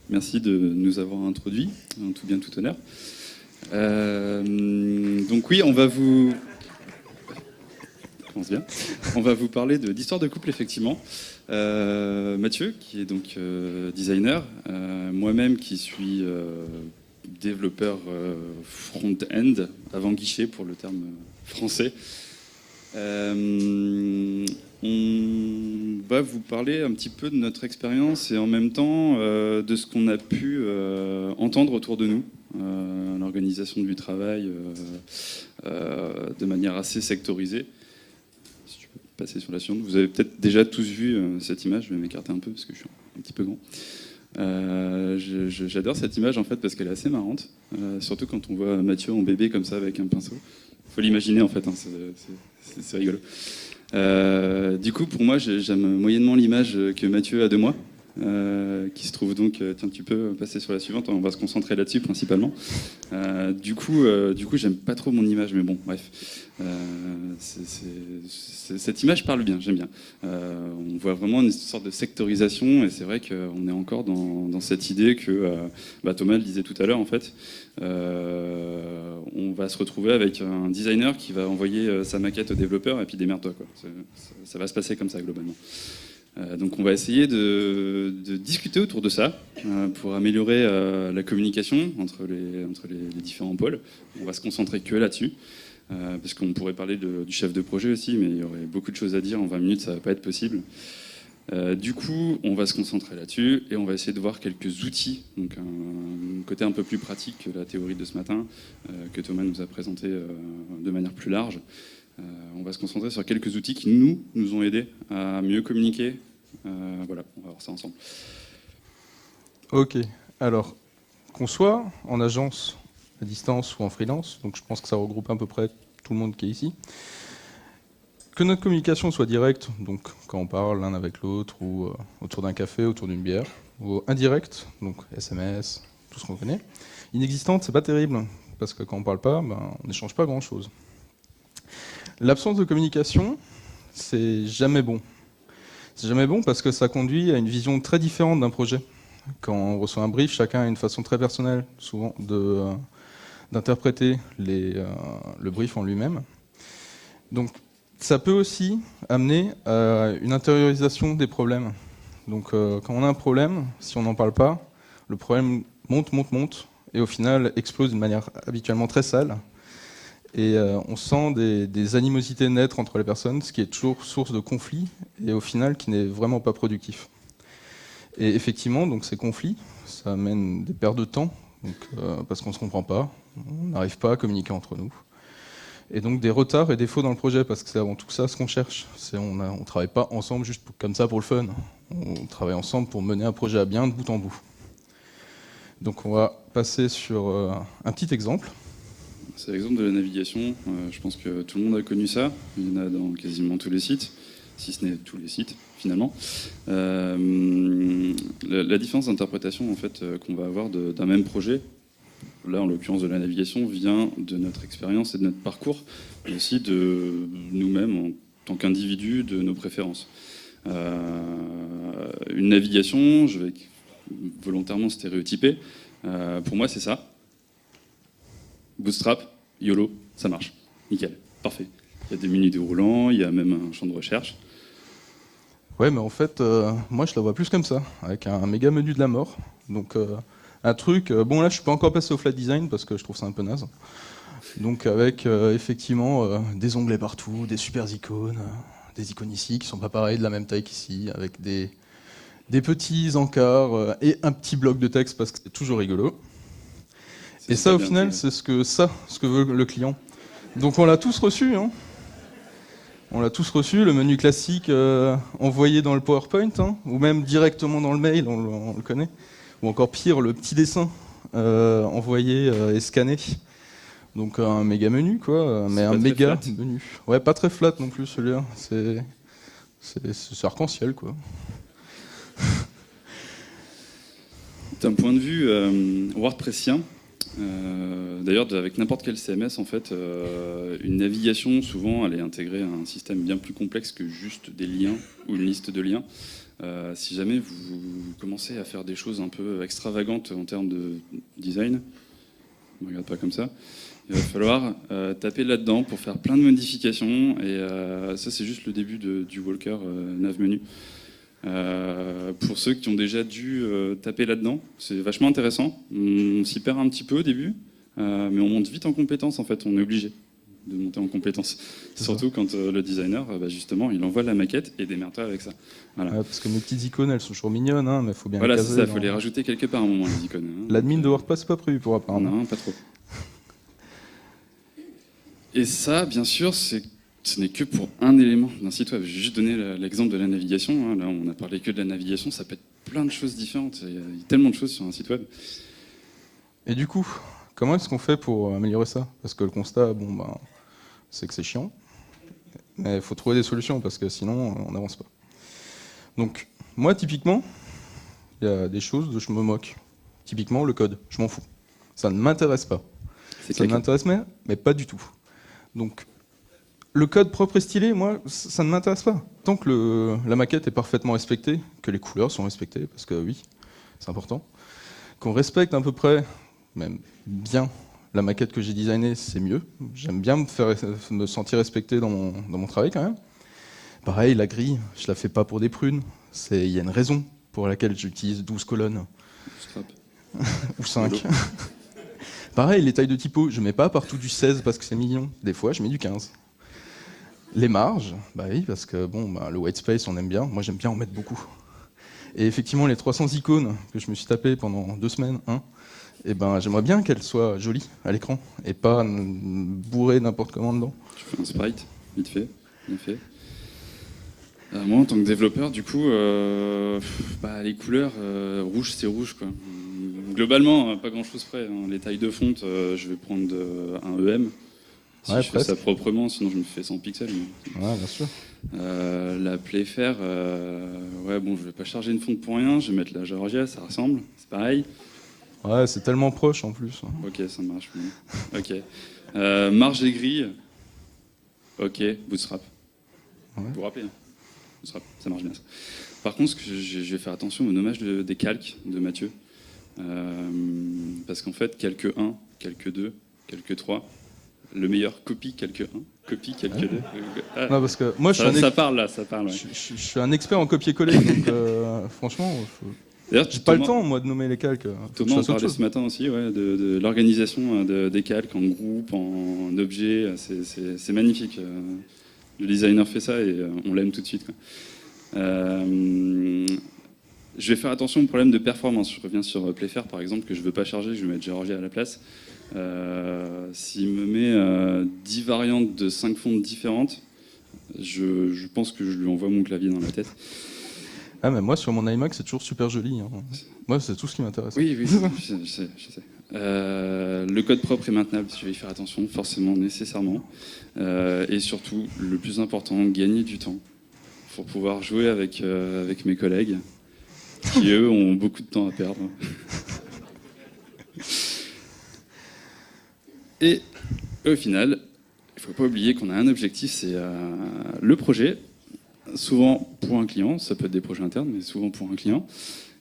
Merci de nous avoir introduits, en tout bien, tout honneur. Donc oui, on va vous parler d'histoire de couple, effectivement. Mathieu, qui est donc designer, moi-même qui suis développeur front-end, avant guichet pour le terme français. On va vous parler un petit peu de notre expérience et en même temps de ce qu'on a pu entendre autour de nous, l'organisation du travail de manière assez sectorisée. Si tu peux passer sur la suivante. Vous avez peut-être déjà tous vu cette image, je vais m'écarter un peu parce que je suis un petit peu grand. J'adore cette image en fait parce qu'elle est assez marrante, surtout quand on voit Mathieu en bébé comme ça avec un pinceau. Faut l'imaginer en fait, hein, c'est rigolo. Du coup, pour moi, j'aime moyennement l'image que Mathieu a de moi, qui se trouve donc... tiens, tu peux passer sur la suivante, on va se concentrer là-dessus principalement. Du coup, j'aime pas trop mon image, mais bon, bref. Cette image parle bien, j'aime bien. On voit vraiment une sorte de sectorisation, et c'est vrai qu'on est encore dans cette idée que, Thomas le disait tout à l'heure, en fait, on va se retrouver avec un designer qui va envoyer sa maquette au développeur, et puis démerde-toi, quoi. Ça va se passer comme ça, globalement. Donc on va essayer de discuter autour de ça pour améliorer la communication entre les différents pôles. On va se concentrer que là-dessus, parce qu'on pourrait parler du chef de projet aussi, mais il y aurait beaucoup de choses à dire en 20 minutes, ça va pas être possible. Du coup, on va se concentrer là-dessus et on va essayer de voir quelques outils, donc un côté un peu plus pratique que la théorie de ce matin, que Thomas nous a présenté de manière plus large. On va se concentrer sur quelques outils qui nous ont aidés à mieux communiquer. Voilà, on va voir ça ensemble. Ok, alors qu'on soit en agence à distance ou en freelance, donc je pense que ça regroupe à peu près tout le monde qui est ici, que notre communication soit directe, donc quand on parle l'un avec l'autre ou autour d'un café, autour d'une bière, ou indirecte, donc SMS, tout ce qu'on connaît. Inexistante, c'est pas terrible, parce que quand on parle pas, on n'échange pas grand-chose. L'absence de communication, c'est jamais bon. C'est jamais bon parce que ça conduit à une vision très différente d'un projet. Quand on reçoit un brief, chacun a une façon très personnelle, souvent, d'interpréter le brief en lui-même. Donc, ça peut aussi amener à une intériorisation des problèmes. Donc, quand on a un problème, si on n'en parle pas, le problème monte, et au final explose d'une manière habituellement très sale. Et on sent des animosités naître entre les personnes, ce qui est toujours source de conflits, et au final qui n'est vraiment pas productif. Et effectivement, donc ces conflits, ça amène des pertes de temps, donc, parce qu'on ne se comprend pas, on n'arrive pas à communiquer entre nous. Et donc des retards et défauts dans le projet, parce que c'est avant tout ça ce qu'on cherche. On ne travaille pas ensemble juste comme ça pour le fun. On travaille ensemble pour mener un projet à bien de bout en bout. Donc on va passer sur un petit exemple. C'est l'exemple de la navigation. Je pense que tout le monde a connu ça. Il y en a dans quasiment tous les sites, si ce n'est tous les sites, finalement. La différence d'interprétation en fait, qu'on va avoir d'un même projet, là en l'occurrence de la navigation, vient de notre expérience et de notre parcours, mais aussi de nous-mêmes en tant qu'individus, de nos préférences. Une navigation, je vais volontairement stéréotyper, pour moi c'est ça. Bootstrap, YOLO, ça marche. Nickel, parfait. Il y a des menus déroulants, il y a même un champ de recherche. Ouais, mais en fait, moi je la vois plus comme ça, avec un méga menu de la mort. Donc un truc, bon là je suis pas encore passé au flat design parce que je trouve ça un peu naze. Donc avec effectivement des onglets partout, des super icônes, des icônes ici qui sont pas pareilles, de la même taille qu'ici, avec des petits encarts et un petit bloc de texte parce que c'est toujours rigolo. Et ça, au final, c'est ce que veut le client. Donc on l'a tous reçu, hein. On l'a tous reçu, le menu classique envoyé dans le PowerPoint, hein, ou même directement dans le mail, on le connaît. Ou encore pire, le petit dessin envoyé et scanné. Donc un méga menu, quoi, mais un méga menu. Ouais, pas très flat non plus celui-là. C'est arc-en-ciel, quoi. D'un point de vue WordPressien, d'ailleurs avec n'importe quel CMS, en fait, une navigation, souvent, elle est intégrée à un système bien plus complexe que juste des liens ou une liste de liens. Si jamais vous commencez à faire des choses un peu extravagantes en termes de design, ne me regarde pas comme ça, il va falloir taper là-dedans pour faire plein de modifications, et ça c'est juste le début du Walker nav menu. Pour ceux qui ont déjà dû taper là-dedans, c'est vachement intéressant. On s'y perd un petit peu au début, mais on monte vite en compétences, en fait, on est obligé de monter en compétences. Surtout quand le designer, justement, il envoie la maquette et démerde-toi avec ça. Voilà. Ouais, parce que mes petites icônes, elles sont toujours mignonnes, hein, mais il faut bien voilà, les c'est caser. ça, il faut les rajouter quelque part à un moment, les icônes. Hein. L'admin de WordPress, c'est pas prévu pour apparemment. Non, pas trop. Et ça, bien sûr, ce n'est que pour un élément d'un site web. J'ai juste donné l'exemple de la navigation. Hein. Là, on a parlé que de la navigation. Ça peut être plein de choses différentes. Il y a tellement de choses sur un site web. Et du coup, comment est-ce qu'on fait pour améliorer ça? Parce que le constat, c'est que c'est chiant. Mais il faut trouver des solutions, parce que sinon, on n'avance pas. Donc, moi, typiquement, il y a des choses dont je me moque. Typiquement, le code, je m'en fous. Ça ne m'intéresse pas. Ça m'intéresse, mais pas du tout. Donc, le code propre et stylé, moi, ça ne m'intéresse pas. Tant que la maquette est parfaitement respectée, que les couleurs sont respectées, parce que oui, c'est important, qu'on respecte à peu près, même bien, la maquette que j'ai designée, c'est mieux. J'aime bien me sentir respecté dans mon travail quand même. Pareil, la grille, je la fais pas pour des prunes. Il y a une raison pour laquelle j'utilise 12 colonnes. Ou 5. Pareil, les tailles de typo, je mets pas partout du 16 parce que c'est mignon. Des fois, je mets du 15. Les marges, oui, parce que le white space, on aime bien. Moi, j'aime bien en mettre beaucoup. Et effectivement, les 300 icônes que je me suis tapé pendant 2 semaines, j'aimerais bien qu'elles soient jolies à l'écran et pas bourrées n'importe comment dedans. Tu fais un sprite, vite fait, bien fait. Moi, en tant que développeur, du coup, les couleurs, rouge, c'est rouge, quoi. Globalement, pas grand-chose près. Hein. Les tailles de fonte, je vais prendre un EM. Si je fais ça proprement, sinon je me fais 100 pixels. Ouais, bien sûr. La Playfair, je vais pas charger une fonte pour rien. Je vais mettre la Georgia, ça ressemble. C'est pareil. Ouais, c'est tellement proche en plus. Ok, ça marche. Ok. Marge et grille. Ok, Bootstrap. Ouais. Vous vous rappelez, hein. Bootstrap, ça marche bien. Ça. Par contre, je vais faire attention au nommage des calques de Mathieu. Parce qu'en fait, calque 1, calque 2, calque 3, le meilleur copie calque 1, copie calque 2. Non, parce que moi, ça parle là, ça parle. Ouais. Je suis un expert en copier-coller, donc franchement, j'ai pas le temps, moi, de nommer les calques. Thomas en parlait ce matin aussi, ouais, de l'organisation des calques en groupe, en objets. C'est magnifique. Le designer fait ça et on l'aime tout de suite, quoi. Je vais faire attention au problème de performance. Je reviens sur Playfair, par exemple, que je ne veux pas charger, je vais mettre Georgia à la place. S'il me met 10 variantes de 5 fontes différentes, je pense que je lui envoie mon clavier dans la tête. Ah, mais moi, sur mon iMac, c'est toujours super joli. Hein. Moi, c'est tout ce qui m'intéresse. Oui, je sais. Le code propre est maintenable, je vais y faire attention, forcément, nécessairement. Et surtout, le plus important, gagner du temps pour pouvoir jouer avec mes collègues qui, eux, ont beaucoup de temps à perdre. Et au final, il ne faut pas oublier qu'on a un objectif, c'est le projet. Souvent pour un client, ça peut être des projets internes, mais souvent pour un client.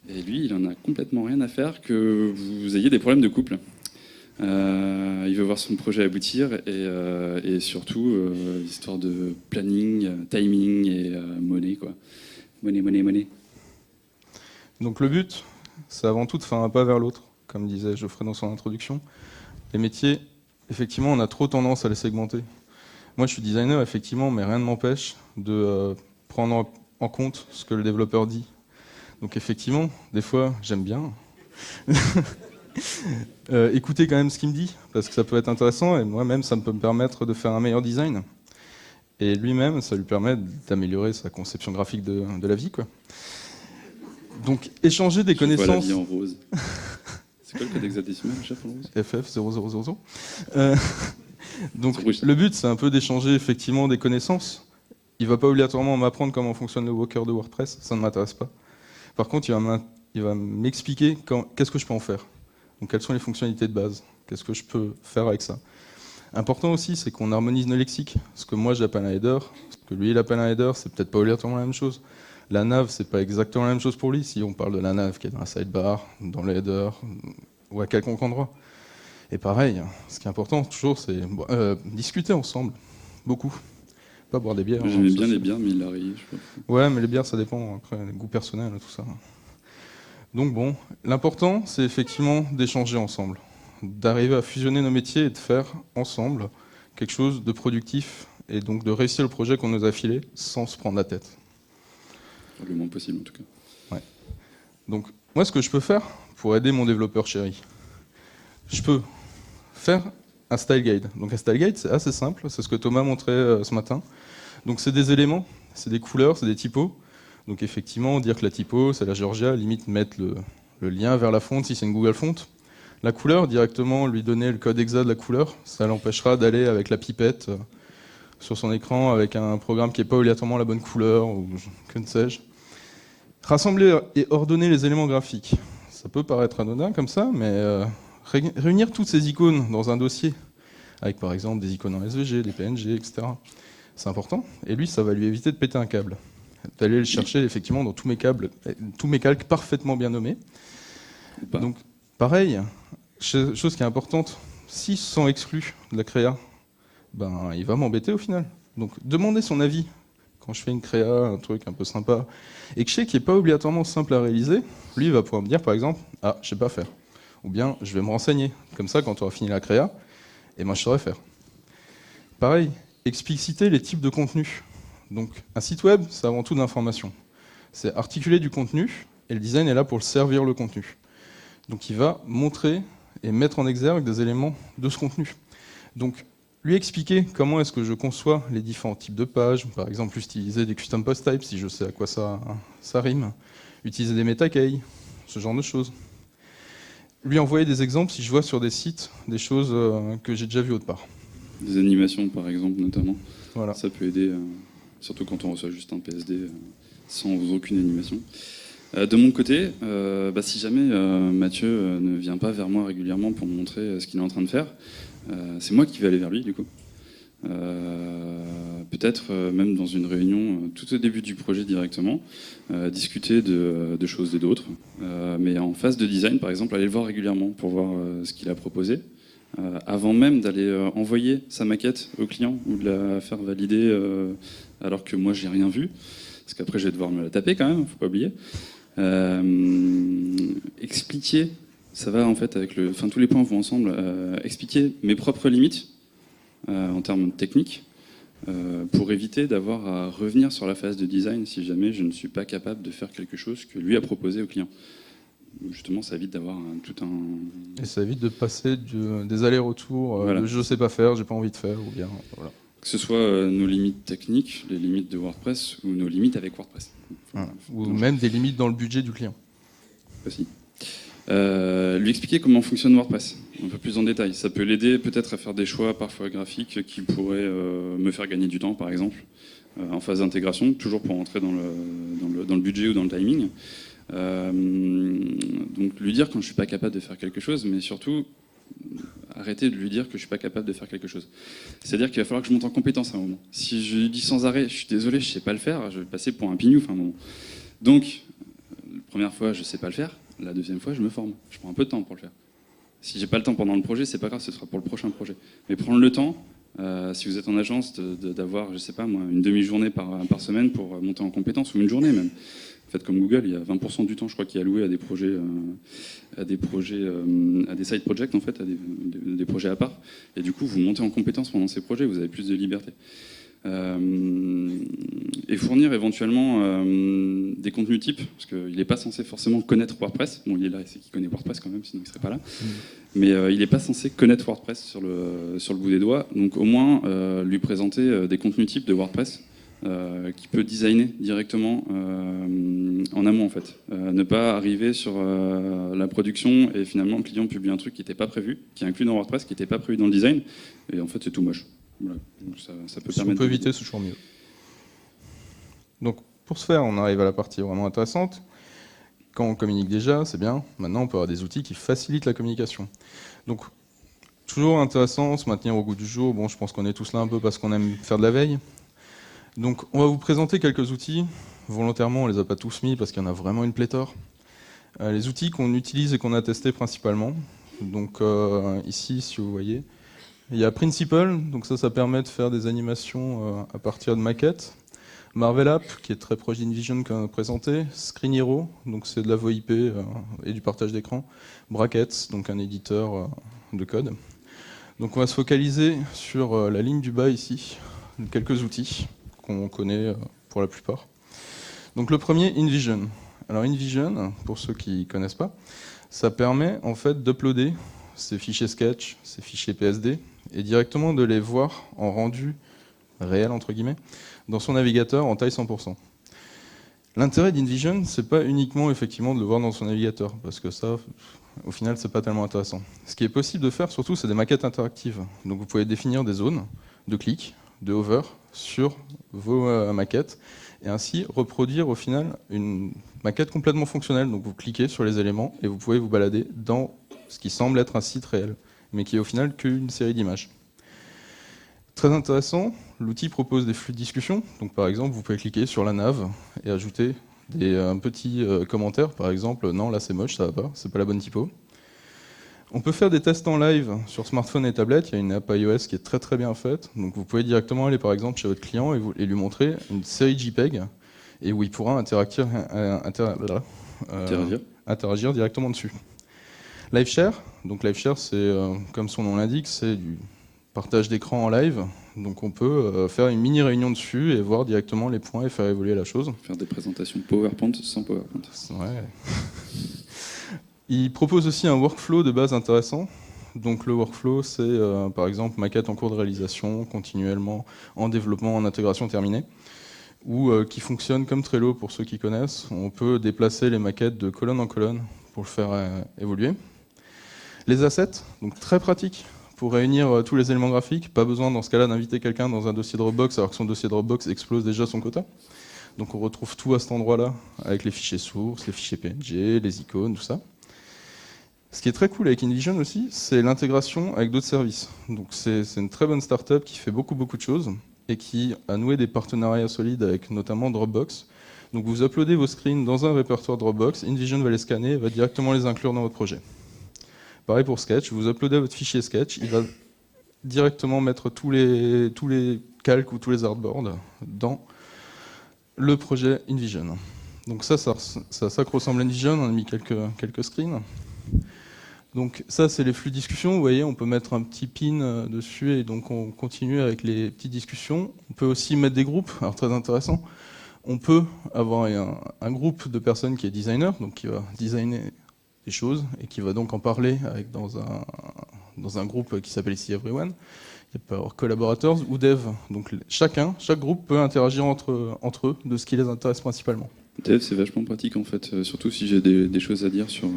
Et lui, il en a complètement rien à faire que vous ayez des problèmes de couple. Il veut voir son projet aboutir et surtout, histoire de planning, timing et monnaie, quoi. Monnaie. Donc le but, c'est avant tout de faire un pas vers l'autre, comme disait Geoffrey dans son introduction. Les métiers, effectivement, on a trop tendance à les segmenter. Moi, je suis designer, effectivement, mais rien ne m'empêche de prendre en compte ce que le développeur dit. Donc effectivement, des fois, j'aime bien écouter quand même ce qu'il me dit, parce que ça peut être intéressant, et moi-même, ça peut me permettre de faire un meilleur design. Et lui-même, ça lui permet d'améliorer sa conception graphique de la vie, quoi. Donc, échanger des connaissances... Je vois la vie en rose. C'est quoi le code hexadécimal, chef, en rose ? FF0000. Donc, le but, c'est un peu d'échanger effectivement des connaissances il va pas obligatoirement m'apprendre comment fonctionne le Walker de WordPress, ça ne m'intéresse pas. Par contre, il va m'expliquer qu'est-ce que je peux en faire. Donc, quelles sont les fonctionnalités de base, qu'est-ce que je peux faire avec ça. Important aussi, c'est qu'on harmonise nos lexiques. Ce que moi j'appelle un header, ce que lui il appelle un header, c'est peut-être pas obligatoirement la même chose. La nav, c'est pas exactement la même chose pour lui, si on parle de la nav qui est dans la sidebar, dans le header, ou à quelconque endroit. Et pareil, ce qui est important toujours, c'est discuter ensemble, beaucoup. Pas boire des bières. J'aimais bien les bières, mais il l'a rayé, je crois. Ouais, mais les bières, ça dépend, après, les goûts personnels et tout ça. Donc bon, l'important, c'est effectivement d'échanger ensemble, d'arriver à fusionner nos métiers et de faire ensemble quelque chose de productif, et donc de réussir le projet qu'on nous a filé sans se prendre la tête. Le moins possible, en tout cas. Ouais. Donc, moi, ce que je peux faire pour aider mon développeur chéri, je peux faire un style guide. Donc, un style guide, c'est assez simple. C'est ce que Thomas montrait ce matin. Donc, c'est des éléments, c'est des couleurs, c'est des typos. Donc, effectivement, dire que la typo, c'est la Georgia, limite mettre le lien vers la fonte si c'est une Google Font. La couleur, directement lui donner le code exact de la couleur. Ça l'empêchera d'aller avec la pipette sur son écran avec un programme qui n'est pas obligatoirement la bonne couleur, ou que ne sais-je. Rassembler et ordonner les éléments graphiques. Ça peut paraître anodin comme ça, mais réunir toutes ces icônes dans un dossier, avec par exemple des icônes en SVG, des PNG, etc., c'est important. Et lui, ça va lui éviter de péter un câble. D'aller le chercher effectivement dans tous mes calques parfaitement bien nommés. Donc, pareil, chose qui est importante, s'ils se sent exclus de la créa, ben, il va m'embêter au final. Donc, demander son avis quand je fais une créa, un truc un peu sympa, et que je sais qu'il n'est pas obligatoirement simple à réaliser, lui, il va pouvoir me dire, par exemple, « Ah, je sais pas faire ». Ou bien, je vais me renseigner. Comme ça, quand on aura fini la créa, et moi, je saurai faire. Pareil, expliciter les types de contenu. Donc, un site web, c'est avant tout de l'information. C'est articuler du contenu, et le design est là pour servir le contenu. Donc, il va montrer et mettre en exergue des éléments de ce contenu. Donc, lui expliquer comment est-ce que je conçois les différents types de pages, par exemple utiliser des custom post types si je sais à quoi ça rime, utiliser des meta-keys, ce genre de choses. Lui envoyer des exemples si je vois sur des sites des choses que j'ai déjà vues autre part. Des animations par exemple notamment, voilà. Ça peut aider, surtout quand on reçoit juste un PSD sans aucune animation. De mon côté, si jamais Mathieu ne vient pas vers moi régulièrement pour me montrer ce qu'il est en train de faire, c'est moi qui vais aller vers lui, du coup. Peut-être même dans une réunion tout au début du projet directement, discuter de choses et d'autres. Mais en phase de design, par exemple, aller le voir régulièrement pour voir ce qu'il a proposé. Avant même d'aller envoyer sa maquette au client ou de la faire valider alors que moi, j'ai rien vu. Parce qu'après, je vais devoir me la taper quand même, faut pas oublier. Expliquer... Ça va en fait avec tous les points vont ensemble. Expliquer mes propres limites en termes techniques pour éviter d'avoir à revenir sur la phase de design si jamais je ne suis pas capable de faire quelque chose que lui a proposé au client. Justement, ça évite d'avoir tout un... Et ça évite de passer des allers-retours voilà. de je sais pas faire, j'ai pas envie de faire, ou bien voilà. Que ce soit nos limites techniques, les limites de WordPress ou nos limites avec WordPress. Voilà. Ou même des limites dans le budget du client. Aussi. Lui expliquer comment fonctionne WordPress, un peu plus en détail. Ça peut l'aider peut-être à faire des choix parfois graphiques qui pourraient me faire gagner du temps, par exemple, en phase d'intégration, toujours pour entrer dans le budget ou dans le timing. Donc lui dire quand je suis pas capable de faire quelque chose, mais surtout arrêter de lui dire que je suis pas capable de faire quelque chose. C'est-à-dire qu'il va falloir que je monte en compétence à un moment. Si je lui dis sans arrêt, je suis désolé, je sais pas le faire, je vais passer pour un pignouf à un moment. Donc, la première fois, je sais pas le faire. La deuxième fois, je me forme. Je prends un peu de temps pour le faire. Si j'ai pas le temps pendant le projet, c'est pas grave, ce sera pour le prochain projet. Mais prendre le temps, si vous êtes en agence, d'avoir, je sais pas moi, une demi-journée par semaine pour monter en compétence, ou une journée même. Faites comme Google, il y a 20% du temps, je crois, qui est alloué à des projets, à des side projects en fait, à des projets à part. Et du coup, vous montez en compétence pendant ces projets, vous avez plus de liberté. Et fournir éventuellement des contenus types, parce qu'il n'est pas censé forcément connaître WordPress. Bon, il est là, c'est qu'il connaît WordPress quand même, sinon il ne serait pas là. Mais il n'est pas censé connaître WordPress sur le bout des doigts. Donc au moins, lui présenter des contenus types de WordPress qui peut designer directement en amont, en fait. Ne pas arriver sur la production et finalement le client publie un truc qui n'était pas prévu, qui est inclus dans WordPress, qui n'était pas prévu dans le design, et en fait c'est tout moche. Voilà. Donc ça peut si on peut éviter, c'est toujours mieux. Donc pour ce faire, on arrive à la partie vraiment intéressante. Quand on communique déjà, c'est bien. Maintenant, on peut avoir des outils qui facilitent la communication. Donc toujours intéressant, se maintenir au goût du jour. Bon, je pense qu'on est tous là un peu parce qu'on aime faire de la veille. Donc on va vous présenter quelques outils. Volontairement, on les a pas tous mis parce qu'il y en a vraiment une pléthore. Les outils qu'on utilise et qu'on a testés principalement. Donc ici, si vous voyez, il y a Principle, donc ça permet de faire des animations à partir de maquettes. Marvel App, qui est très proche d'InVision qu'on a présenté. Screen Hero, donc c'est de la VoIP et du partage d'écran. Brackets, donc un éditeur de code. Donc on va se focaliser sur la ligne du bas ici, quelques outils qu'on connaît pour la plupart. Donc le premier, InVision. Alors InVision, pour ceux qui ne connaissent pas, ça permet en fait d'uploader ces fichiers Sketch, ces fichiers PSD, et directement de les voir en rendu réel, entre guillemets, dans son navigateur en taille 100%. L'intérêt d'InVision, c'est pas uniquement effectivement de le voir dans son navigateur, parce que ça, au final, c'est pas tellement intéressant. Ce qui est possible de faire, surtout, c'est des maquettes interactives. Donc vous pouvez définir des zones de clic, de hover sur vos maquettes, et ainsi reproduire au final une maquette complètement fonctionnelle. Donc vous cliquez sur les éléments et vous pouvez vous balader dans ce qui semble être un site réel, mais qui est au final qu'une série d'images. Très intéressant, l'outil propose des flux de discussion. Donc par exemple, vous pouvez cliquer sur la nav et ajouter un petit commentaire. Par exemple, non, là c'est moche, ça va pas, c'est pas la bonne typo. On peut faire des tests en live sur smartphone et tablette. Il y a une app iOS qui est très très bien faite. Donc vous pouvez directement aller par exemple chez votre client et lui montrer une série JPEG et où il pourra interagir directement dessus. LiveShare, donc LiveShare c'est comme son nom l'indique, c'est du partage d'écran en live. Donc on peut faire une mini réunion dessus et voir directement les points et faire évoluer la chose. Faire des présentations PowerPoint sans PowerPoint. Ouais. Il propose aussi un workflow de base intéressant. Donc le workflow, c'est par exemple maquette en cours de réalisation, continuellement en développement, en intégration terminée, ou qui fonctionne comme Trello pour ceux qui connaissent. On peut déplacer les maquettes de colonne en colonne pour le faire évoluer. Les assets, donc très pratique pour réunir tous les éléments graphiques. Pas besoin dans ce cas-là d'inviter quelqu'un dans un dossier Dropbox alors que son dossier Dropbox explose déjà son quota. Donc on retrouve tout à cet endroit-là avec les fichiers sources, les fichiers PNG, les icônes, tout ça. Ce qui est très cool avec InVision aussi, c'est l'intégration avec d'autres services. Donc c'est une très bonne startup qui fait beaucoup de choses et qui a noué des partenariats solides avec notamment Dropbox. Donc vous uploadez vos screens dans un répertoire Dropbox, InVision va les scanner et va directement les inclure dans votre projet. Pareil pour Sketch, vous uploadez votre fichier Sketch, il va directement mettre tous les calques ou tous les artboards dans le projet InVision. Donc ça ressemble à InVision, on a mis quelques screens. Donc ça, c'est les flux de discussion. Vous voyez, on peut mettre un petit pin dessus et donc on continue avec les petites discussions. On peut aussi mettre des groupes, alors très intéressant. On peut avoir un groupe de personnes qui est designer, donc qui va designer des choses et qui va donc en parler dans un groupe qui s'appelle ici Everyone. Il peut y avoir collaborateurs ou dev. Donc chaque groupe peut interagir entre eux de ce qui les intéresse principalement. Dev, c'est vachement pratique en fait, surtout si j'ai des choses à dire sur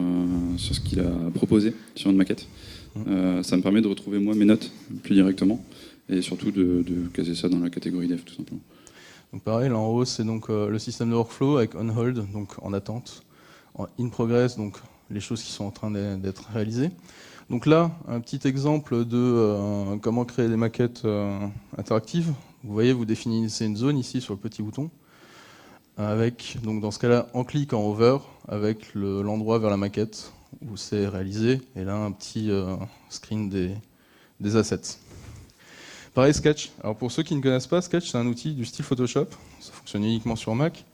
ce qu'il a proposé sur une maquette. Ça me permet de retrouver moi mes notes plus directement et surtout de caser ça dans la catégorie dev tout simplement. Donc pareil, là en haut c'est donc le système de workflow avec on hold, donc en attente, en in progress, donc les choses qui sont en train d'être réalisées. Donc là, un petit exemple de comment créer des maquettes interactives. Vous voyez, vous définissez une zone ici sur le petit bouton. Avec, donc dans ce cas-là, en clic en hover, avec l'endroit vers la maquette où c'est réalisé, et là un petit screen des assets. Pareil, Sketch. Alors pour ceux qui ne connaissent pas, Sketch, c'est un outil du style Photoshop, ça fonctionne uniquement sur Mac,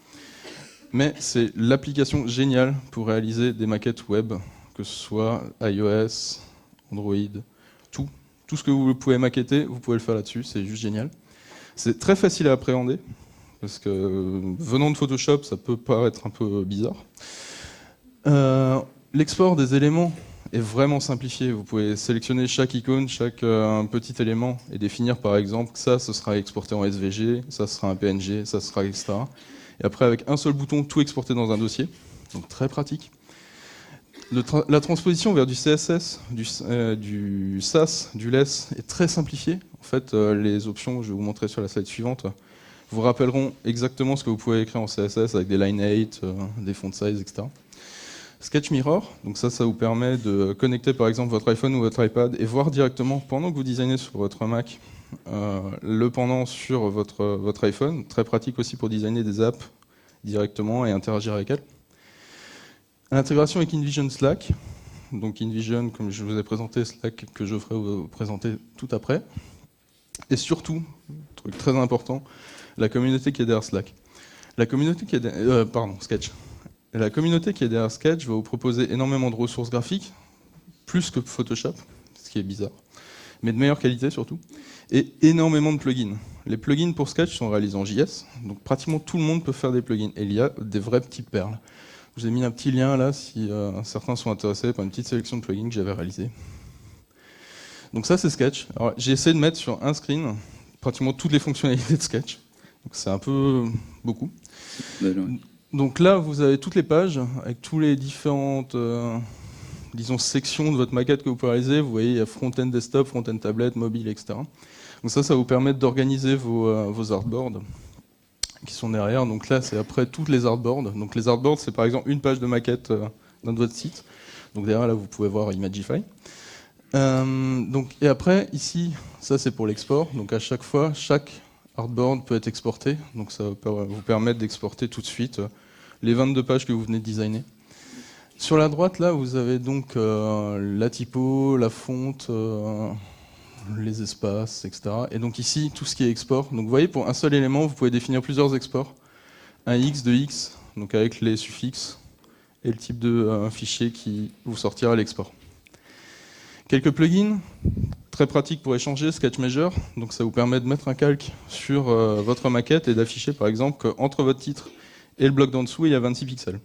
mais c'est l'application géniale pour réaliser des maquettes web, que ce soit iOS, Android, tout ce que vous pouvez maqueter, vous pouvez le faire là-dessus, c'est juste génial. C'est très facile à appréhender, parce que venant de Photoshop, ça peut paraître un peu bizarre. L'export des éléments est vraiment simplifié. Vous pouvez sélectionner chaque icône, chaque petit élément, et définir par exemple que ça, ce sera exporté en SVG, ça sera un PNG, ça sera etc. Et après, avec un seul bouton, tout exporter dans un dossier. Donc très pratique. La transposition vers du CSS, du SAS, du LESS est très simplifiée. En fait, les options, je vais vous montrer sur la slide suivante, vous rappelleront exactement ce que vous pouvez écrire en CSS avec des line 8, des font size, etc. Sketch Mirror, donc ça vous permet de connecter par exemple votre iPhone ou votre iPad et voir directement pendant que vous designez sur votre Mac le pendant sur votre iPhone. Très pratique aussi pour designer des apps directement et interagir avec elles. L'intégration avec InVision Slack. Donc InVision, comme je vous ai présenté, Slack que je ferai vous présenter tout après. Et surtout, truc très important, la communauté qui est derrière Slack. La communauté qui est derrière, Sketch. La communauté qui est derrière Sketch va vous proposer énormément de ressources graphiques, plus que Photoshop, ce qui est bizarre, mais de meilleure qualité surtout, et énormément de plugins. Les plugins pour Sketch sont réalisés en JS, donc pratiquement tout le monde peut faire des plugins, et il y a des vraies petites perles. Je vous ai mis un petit lien là, si certains sont intéressés par une petite sélection de plugins que j'avais réalisés. Donc ça c'est Sketch. J'ai essayé de mettre sur un screen pratiquement toutes les fonctionnalités de Sketch, donc c'est un peu beaucoup. Donc là, vous avez toutes les pages avec tous les différentes disons, sections de votre maquette que vous pouvez réaliser. Vous voyez, il y a front-end desktop, front-end tablette, mobile, etc. Donc ça vous permet d'organiser vos artboards qui sont derrière. Donc là, c'est après toutes les artboards. Donc les artboards, c'est par exemple une page de maquette dans votre site. Donc derrière, là, vous pouvez voir Imagify. Et après, ici, ça c'est pour l'export. Donc à chaque fois, chaque artboard peut être exporté. Donc ça va vous permettre d'exporter tout de suite les 22 pages que vous venez de designer. Sur la droite, là, vous avez donc la typo, la fonte, les espaces, etc. Et donc ici, tout ce qui est export. Donc vous voyez, pour un seul élément, vous pouvez définir plusieurs exports. Un X, 2X, donc avec les suffixes et le type de fichier qui vous sortira à l'export. Quelques plugins, très pratiques pour échanger, Sketch Measure. Donc ça vous permet de mettre un calque sur votre maquette et d'afficher, par exemple, qu'entre votre titre et le bloc d'en dessous, il y a 26 pixels.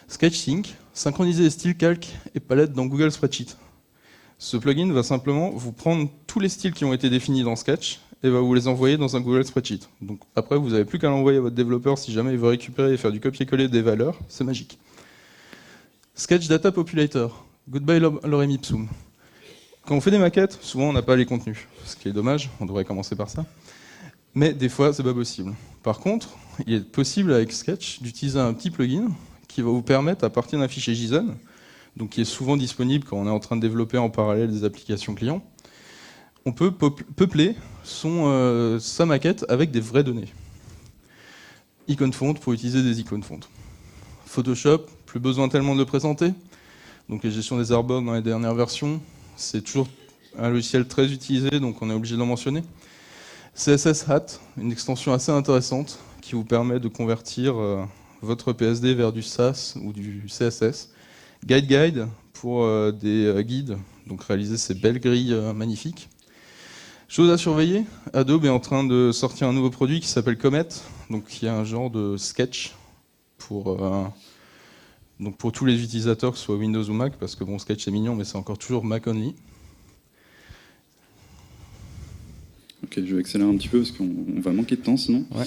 Sketch Sync, synchroniser les styles, calques et palettes dans Google Spreadsheet. Ce plugin va simplement vous prendre tous les styles qui ont été définis dans Sketch et va vous les envoyer dans un Google Spreadsheet. Donc après, vous n'avez plus qu'à l'envoyer à votre développeur si jamais il veut récupérer et faire du copier-coller des valeurs. C'est magique. Sketch Data Populator. Goodbye Lorem Ipsum. Quand on fait des maquettes, souvent on n'a pas les contenus. Ce qui est dommage, on devrait commencer par ça. Mais des fois, c'est pas possible. Par contre, il est possible avec Sketch d'utiliser un petit plugin qui va vous permettre, à partir d'un fichier JSON, donc qui est souvent disponible quand on est en train de développer en parallèle des applications clients, on peut peupler sa maquette avec des vraies données. Icône font pour utiliser des icônes font. Photoshop, plus besoin tellement de le présenter. Donc les gestions des artboards dans les dernières versions, c'est toujours un logiciel très utilisé, donc on est obligé de l'en mentionner. CSS Hat, une extension assez intéressante qui vous permet de convertir votre PSD vers du SAS ou du CSS. Guide pour des guides, donc réaliser ces belles grilles magnifiques. Chose à surveiller, Adobe est en train de sortir un nouveau produit qui s'appelle Comet, donc qui est un genre de sketch pour tous les utilisateurs, que ce soit Windows ou Mac, parce que bon, Sketch c'est mignon, mais c'est encore toujours Mac only. Ok, je vais accélérer un petit peu parce qu'on va manquer de temps sinon. Ouais.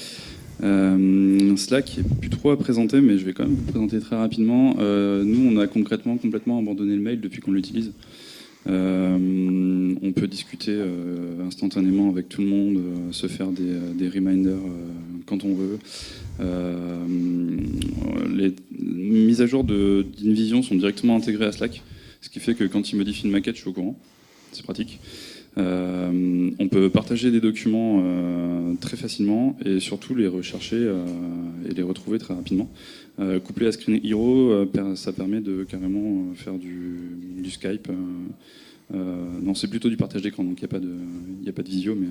Slack n'est plus trop à présenter, mais je vais quand même vous présenter très rapidement. Nous, on a concrètement complètement abandonné le mail depuis qu'on l'utilise. On peut discuter instantanément avec tout le monde, se faire des reminders quand on veut. Les mises à jour d'InVision sont directement intégrées à Slack, ce qui fait que quand il modifie une maquette, je suis au courant. C'est pratique. On peut partager des documents très facilement et surtout les rechercher et les retrouver très rapidement. Couplé à Screen Hero, ça permet de carrément faire du Skype. Non, c'est plutôt du partage d'écran, donc il n'y a pas de visio, mais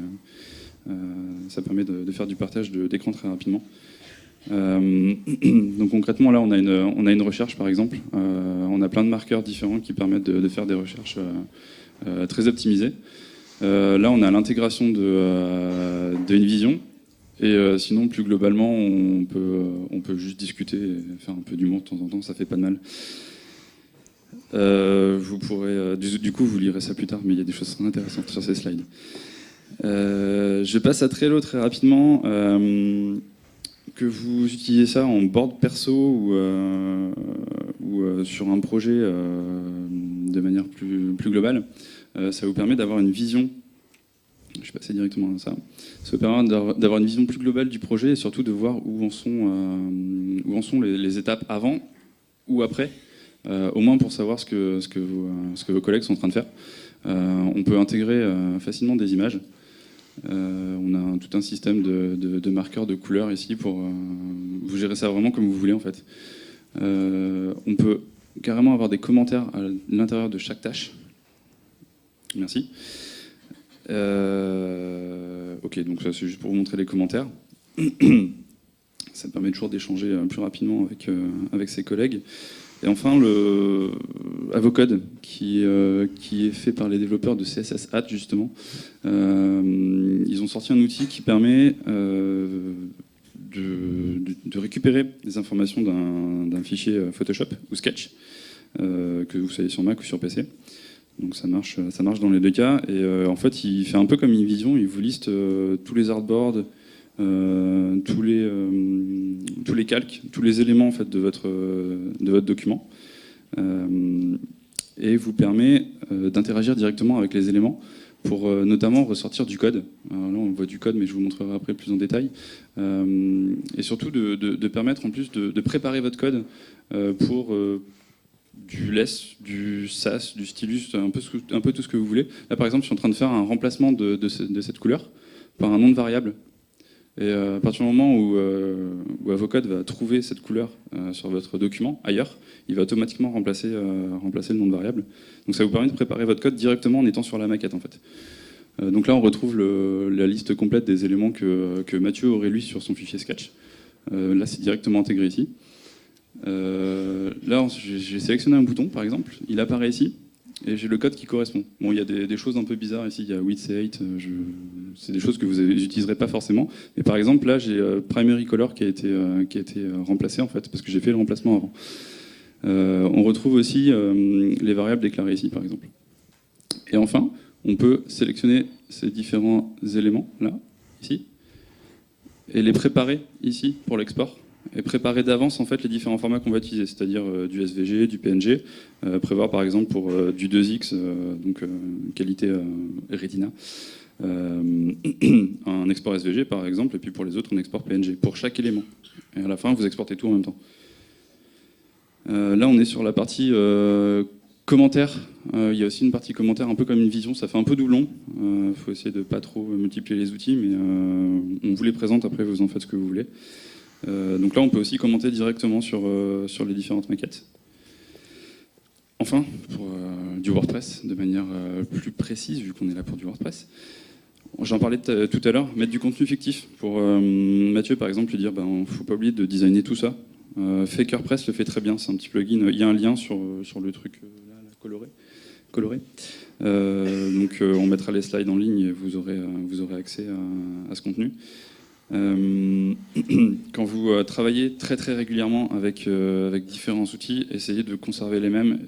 ça permet de faire du partage d'écran très rapidement. Donc concrètement, là, on a une recherche, par exemple. On a plein de marqueurs différents qui permettent de faire des recherches très optimisées. Là, on a l'intégration de InVision. Et sinon, plus globalement, on peut juste discuter et faire un peu d'humour de temps en temps, ça fait pas de mal. Vous pourrez, du coup, vous lirez ça plus tard, mais il y a des choses très intéressantes sur ces slides. Je passe à Trello très rapidement. Que vous utilisez ça en board perso ou sur un projet de manière plus globale, ça vous permet d'avoir une vision Je vais passer directement à ça. Ça permet d'avoir une vision plus globale du projet et surtout de voir où en sont les étapes avant ou après, au moins pour savoir ce que vos collègues sont en train de faire. On peut intégrer facilement des images. On a tout un système de marqueurs de couleurs ici pour vous gérer ça vraiment comme vous voulez en fait. On peut carrément avoir des commentaires à l'intérieur de chaque tâche. Merci. Ok, donc ça c'est juste pour vous montrer les commentaires. Ça me permet toujours d'échanger plus rapidement avec ses collègues. Et enfin, le Avocode, qui est fait par les développeurs de CSS Hat, justement. Ils ont sorti un outil qui permet de récupérer des informations d'un fichier Photoshop ou Sketch, que vous soyez sur Mac ou sur PC. Donc ça marche dans les deux cas. Et en fait, il fait un peu comme InVision, il vous liste tous les artboards, tous les calques, tous les éléments en fait, de votre document, et vous permet d'interagir directement avec les éléments pour notamment ressortir du code. Alors là, on voit du code, mais je vous montrerai après plus en détail. Et surtout de permettre en plus de préparer votre code pour du less, du SAS, du stylus, un peu tout ce que vous voulez. Là, par exemple, je suis en train de faire un remplacement de cette couleur par un nom de variable. Et à partir du moment où Avocode va trouver cette couleur sur votre document ailleurs, il va automatiquement remplacer le nom de variable. Donc ça vous permet de préparer votre code directement en étant sur la maquette en fait. Donc là on retrouve la liste complète des éléments que Mathieu aurait lu sur son fichier Sketch. Là c'est directement intégré ici. Là j'ai sélectionné un bouton par exemple, il apparaît ici. Et j'ai le code qui correspond. Bon, il y a des choses un peu bizarres ici, il y a width et height, c'est des choses que vous n'utiliserez pas forcément. Mais par exemple, là, j'ai primary color qui a été remplacé, en fait, parce que j'ai fait le remplacement avant. On retrouve aussi les variables déclarées ici, par exemple. Et enfin, on peut sélectionner ces différents éléments, là, ici, et les préparer ici pour l'export. Et préparer d'avance en fait les différents formats qu'on va utiliser, c'est-à-dire du SVG, du PNG, prévoir par exemple pour du 2X, donc qualité Retina, un export SVG par exemple, et puis pour les autres on export PNG pour chaque élément. Et à la fin vous exportez tout en même temps. Là on est sur la partie commentaires. Il y a aussi une partie commentaires un peu comme une vision, ça fait un peu doublon. Faut essayer de pas trop multiplier les outils, mais on vous les présente, après vous en faites ce que vous voulez. Donc là, on peut aussi commenter directement sur les différentes maquettes. Enfin, pour du WordPress, de manière plus précise, vu qu'on est là pour du WordPress, j'en parlais tout à l'heure, mettre du contenu fictif. Pour Mathieu, par exemple, lui dire il ne faut pas oublier de designer tout ça. FakerPress le fait très bien, c'est un petit plugin. Il y a un lien sur le truc là, coloré. Donc on mettra les slides en ligne et vous aurez accès à ce contenu. Quand vous travaillez très très régulièrement avec différents outils, essayez de conserver les mêmes,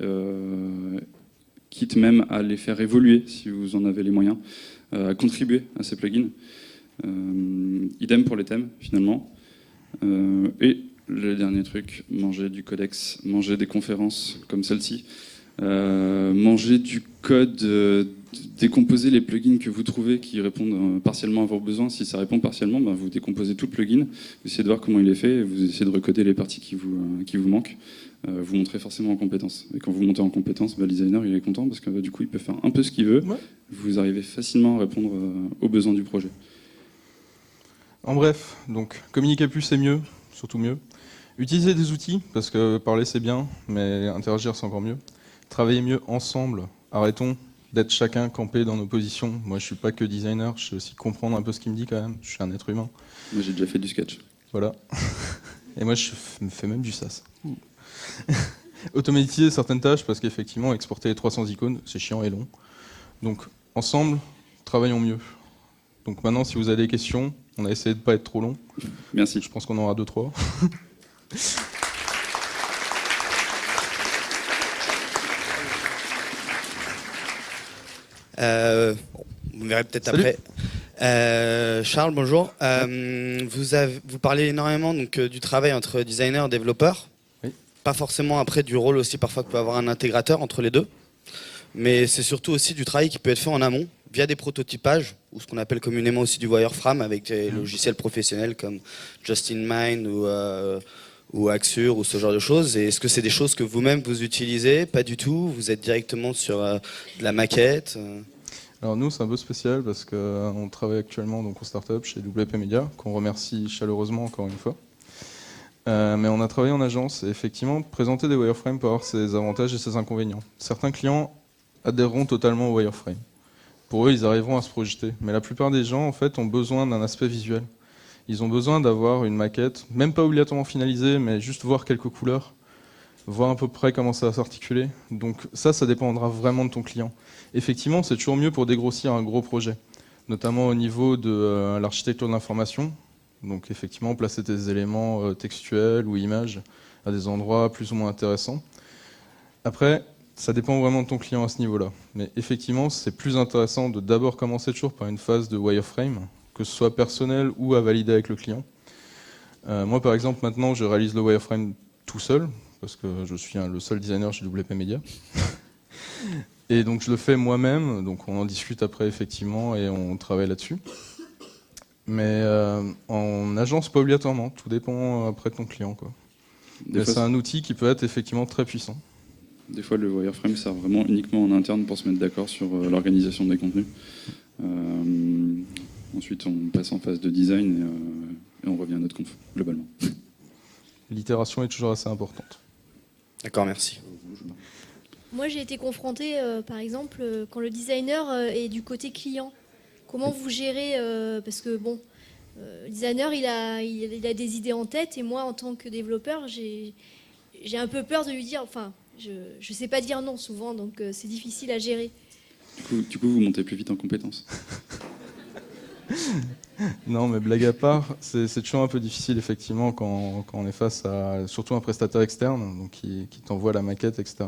quitte même à les faire évoluer si vous en avez les moyens, à contribuer à ces plugins. Idem pour les thèmes finalement. Et le dernier truc, manger du codex, manger des conférences comme celle-ci, manger du code, décomposer les plugins que vous trouvez qui répondent partiellement à vos besoins. Si ça répond partiellement, vous décomposez tout le plugin, vous essayez de voir comment il est fait, et vous essayez de recoder les parties qui vous manquent. Vous montrez forcément en compétence. Et quand vous montez en compétence, le designer il est content parce que du coup il peut faire un peu ce qu'il veut. Ouais. Vous arrivez facilement à répondre aux besoins du projet. En bref, donc communiquer plus c'est mieux, surtout mieux. Utiliser des outils, parce que parler c'est bien, mais interagir c'est encore mieux. Travailler mieux ensemble. Arrêtons d'être chacun campé dans nos positions. Moi, je suis pas que designer, je sais aussi comprendre un peu ce qu'il me dit quand même. Je suis un être humain. Moi, j'ai déjà fait du sketch. Voilà. Et moi, je fais même du SAS. Automatiser certaines tâches, parce qu'effectivement, exporter les 300 icônes, c'est chiant et long. Donc, ensemble, travaillons mieux. Donc maintenant, si vous avez des questions, on a essayé de ne pas être trop long. Merci. Je pense qu'on en aura 2-3. Vous verrez peut-être après. Charles, bonjour. Vous parlez énormément donc, du travail entre designer et développeur. Oui. Pas forcément après du rôle aussi parfois que peut avoir un intégrateur entre les deux. Mais c'est surtout aussi du travail qui peut être fait en amont, via des prototypages, ou ce qu'on appelle communément aussi du wireframe, avec des logiciels professionnels comme Just-in-Mind ou Axure ou ce genre de choses. Et est-ce que c'est des choses que vous-même vous utilisez? Pas du tout. Vous êtes directement sur de la maquette? Alors nous, c'est un peu spécial parce qu'on travaille actuellement donc, en start-up chez WP Media, qu'on remercie chaleureusement encore une fois. Mais on a travaillé en agence et effectivement, présenter des wireframes peut avoir ses avantages et ses inconvénients. Certains clients adhéreront totalement au wireframe. Pour eux, ils arriveront à se projeter. Mais la plupart des gens, en fait, ont besoin d'un aspect visuel. Ils ont besoin d'avoir une maquette, même pas obligatoirement finalisée, mais juste voir quelques couleurs, voir à peu près comment ça va s'articuler. Donc ça dépendra vraiment de ton client. Effectivement, c'est toujours mieux pour dégrossir un gros projet, notamment au niveau de l'architecture de l'information. Donc effectivement, placer tes éléments textuels ou images à des endroits plus ou moins intéressants. Après, ça dépend vraiment de ton client à ce niveau-là. Mais effectivement, c'est plus intéressant de d'abord commencer toujours par une phase de wireframe, que ce soit personnel ou à valider avec le client. Moi, par exemple, maintenant, je réalise le wireframe tout seul, parce que je suis le seul designer chez WP Media. Et donc je le fais moi-même, donc on en discute après effectivement et on travaille là-dessus. Mais en agence, pas obligatoirement, tout dépend après de ton client, quoi. C'est un outil qui peut être effectivement très puissant. Des fois, le wireframe sert vraiment uniquement en interne pour se mettre d'accord sur l'organisation des contenus. Ensuite, on passe en phase de design et on revient à notre conf, globalement. L'itération est toujours assez importante. D'accord, merci. Moi, j'ai été confrontée, par exemple, quand le designer est du côté client. Comment vous gérez parce que, bon, le designer, il a des idées en tête, et moi, en tant que développeur, j'ai un peu peur de lui dire... Enfin, je ne sais pas dire non, souvent, donc c'est difficile à gérer. Du coup, vous montez plus vite en compétences. Non, mais blague à part, c'est toujours un peu difficile, effectivement, quand on est face à surtout un prestataire externe donc qui t'envoie la maquette, etc.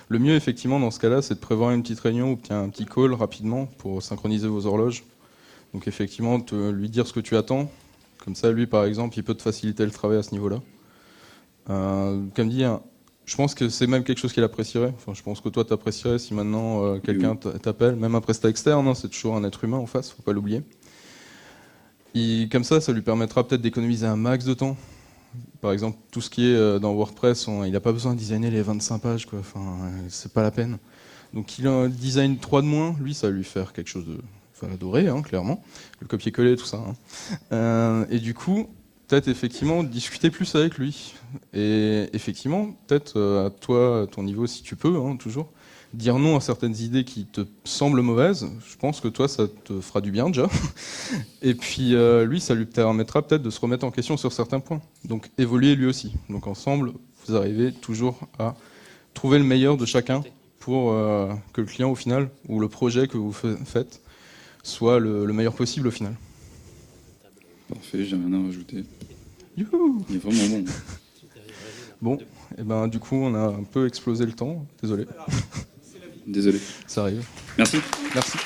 Le mieux, effectivement, dans ce cas-là, c'est de prévoir une petite réunion ou un petit call rapidement pour synchroniser vos horloges. Donc, effectivement, lui dire ce que tu attends. Comme ça, lui, par exemple, il peut te faciliter le travail à ce niveau-là. Comme dit, je pense que c'est même quelque chose qu'il apprécierait. Enfin, je pense que toi, t'apprécierais si maintenant quelqu'un t'appelle, même un prestataire externe, hein, c'est toujours un être humain en face, faut pas l'oublier. Comme ça lui permettra peut-être d'économiser un max de temps. Par exemple, tout ce qui est dans WordPress, il n'a pas besoin de designer les 25 pages, quoi. Enfin, c'est pas la peine. Donc il a un design 3 de moins, lui, ça va lui faire quelque chose de... Enfin, adoré, hein, clairement. Le copier-coller, tout ça. Hein. Et du coup, peut-être effectivement discuter plus avec lui. Et effectivement, peut-être à toi, à ton niveau, si tu peux, hein, toujours, dire non à certaines idées qui te semblent mauvaises. Je pense que toi, ça te fera du bien déjà. Et puis lui, ça lui permettra peut-être de se remettre en question sur certains points. Donc évoluer lui aussi. Donc ensemble, vous arrivez toujours à trouver le meilleur de chacun pour que le client au final, ou le projet que vous faites, soit le meilleur possible au final. Parfait, j'ai rien à rajouter. Youhou! Il est vraiment bon. Bon, et ben du coup, on a un peu explosé le temps. Désolé. Désolé. Ça arrive. Merci. Merci.